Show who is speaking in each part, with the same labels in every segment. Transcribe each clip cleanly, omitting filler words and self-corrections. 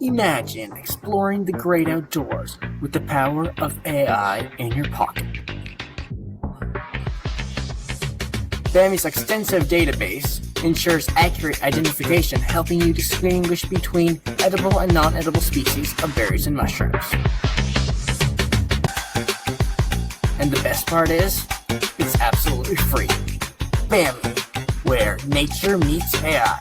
Speaker 1: Imagine exploring the great outdoors with the power of AI in your pocket. BaMI's extensive database ensures accurate identification, helping you distinguish between edible and non-edible species of berries and mushrooms. And the best part is, it's absolutely free. BaMI, where nature meets AI.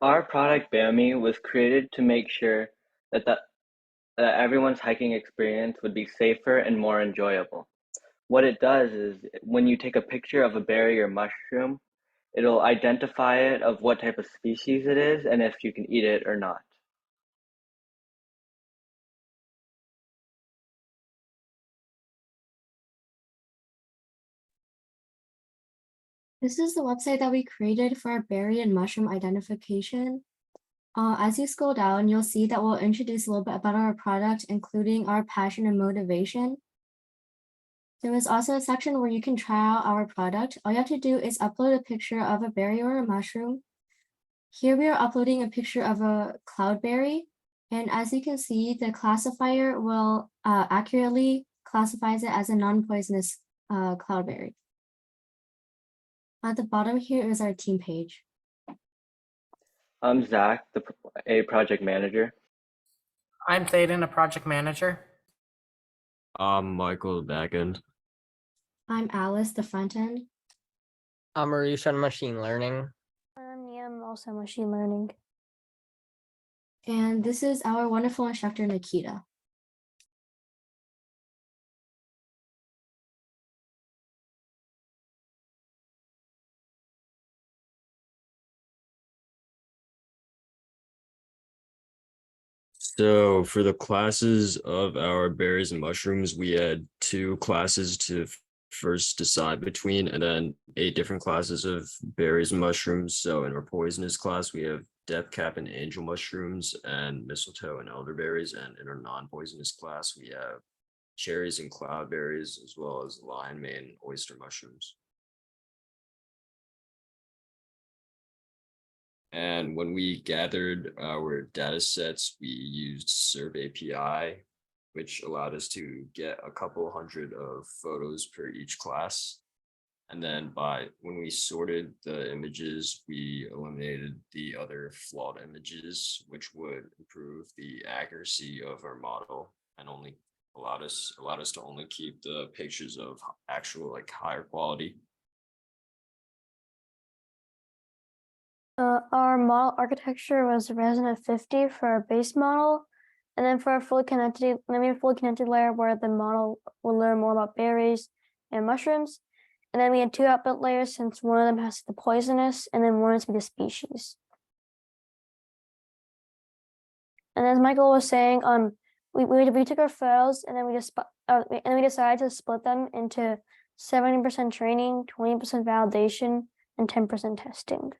Speaker 2: Our product BaMI was created to make sure that, that everyone's hiking experience would be safer and more enjoyable. What it does is when you take a picture of a berry or mushroom, it'll identify it of what type of species it is and if you can eat it or not.
Speaker 3: This is the website that we created for our berry and mushroom identification. As you scroll down, you'll see that we'll introduce a little bit about our product, including our passion and motivation. There is also a section where you can try out our product. All you have to do is upload a picture of a berry or a mushroom. Here we are uploading a picture of a cloudberry. And as you can see, the classifier will accurately classifies it as a non-poisonous cloudberry. At the bottom here is our team page.
Speaker 2: I'm Zach, a project manager.
Speaker 1: I'm Thayaden, a project manager.
Speaker 4: I'm Michael, the backend.
Speaker 3: I'm Alice, the front end.
Speaker 5: I'm Aarush on machine learning.
Speaker 6: I'm Niam, also machine learning.
Speaker 3: And this is our wonderful instructor, Nikita.
Speaker 4: So for the classes of our berries and mushrooms, we had two classes to first decide between, and then 8 different classes of berries and mushrooms. So in our poisonous class, we have death cap and angel mushrooms and mistletoe and elderberries. And in our non-poisonous class, we have cherries and cloudberries, as well as lion mane oyster mushrooms. And when we gathered our data sets, we used Serve API, which allowed us to get a couple hundred of photos per each class. And then when we sorted the images, we eliminated the other flawed images, which would improve the accuracy of our model and only allowed us to only keep the pictures of actual higher quality.
Speaker 6: Our model architecture was resin at 50 for our base model, and then for our fully connected layer where the model will learn more about berries and mushrooms. And then we had 2 output layers since one of them has the poisonous and then one is to be the species. And as Michael was saying, we took our files and then we decided to split them into 70% training, 20% validation, and 10% testing.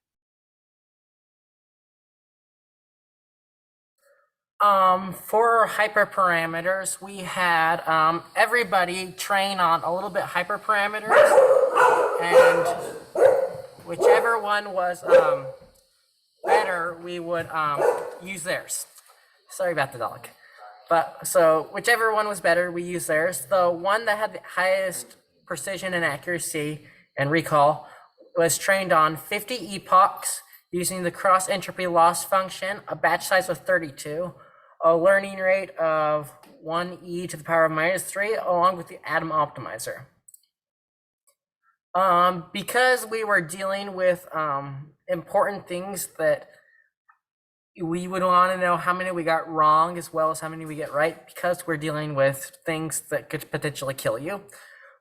Speaker 1: For hyperparameters, we had everybody train on a little bit hyperparameters, and whichever one was better, we would use theirs. Sorry about the dog. But so whichever one was better, we use theirs. The one that had the highest precision and accuracy and recall was trained on 50 epochs using the cross entropy loss function, a batch size of 32, a learning rate of 1e to the power of -3, along with the atom optimizer. Because we were dealing with important things that we would want to know how many we got wrong as well as how many we get right, because we're dealing with things that could potentially kill you,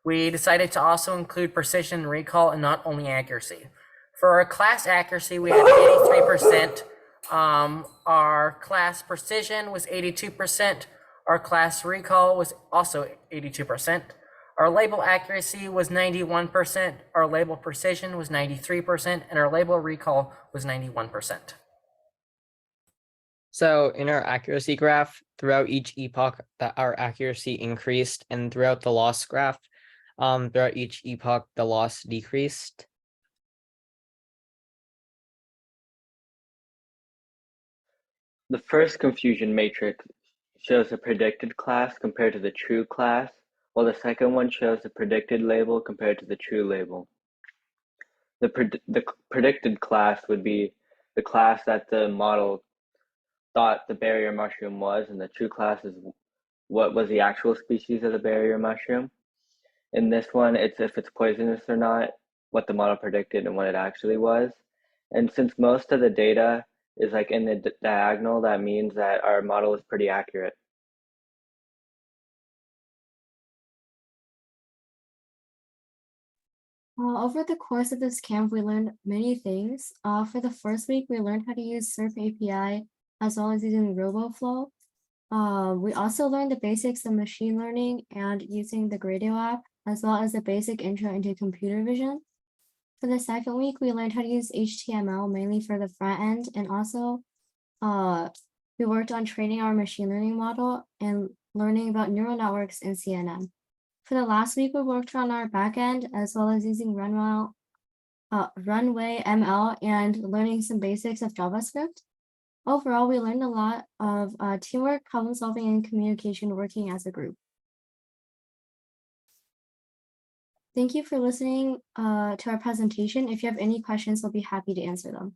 Speaker 1: we decided to also include precision and recall and not only accuracy. For our class accuracy, we had 83%. Our class precision was 82%. Our class recall was also 82%. Our label accuracy was 91%. Our label precision was 93%. And our label recall was 91%.
Speaker 5: So in our accuracy graph, throughout each epoch, that our accuracy increased, and throughout the loss graph, throughout each epoch, the loss decreased.
Speaker 2: The first confusion matrix shows the predicted class compared to the true class, while the second one shows the predicted label compared to the true label. The predicted class would be the class that the model thought the barrier mushroom was, and the true class is what was the actual species of the barrier mushroom. In this one, it's if it's poisonous or not, what the model predicted and what it actually was. And since most of the data is like in the diagonal, that means that our model is pretty accurate.
Speaker 3: Over the course of this camp, we learned many things. For the first week, we learned how to use Surf API as well as using RoboFlow. We also learned the basics of machine learning and using the Gradio app, as well as the basic intro into computer vision. For the second week, we learned how to use HTML mainly for the front end, and also we worked on training our machine learning model and learning about neural networks in CNN. For the last week, we worked on our backend as well as using Runway ML and learning some basics of JavaScript. Overall, we learned a lot of teamwork, problem solving, and communication working as a group. Thank you for listening to our presentation. If you have any questions, we'll be happy to answer them.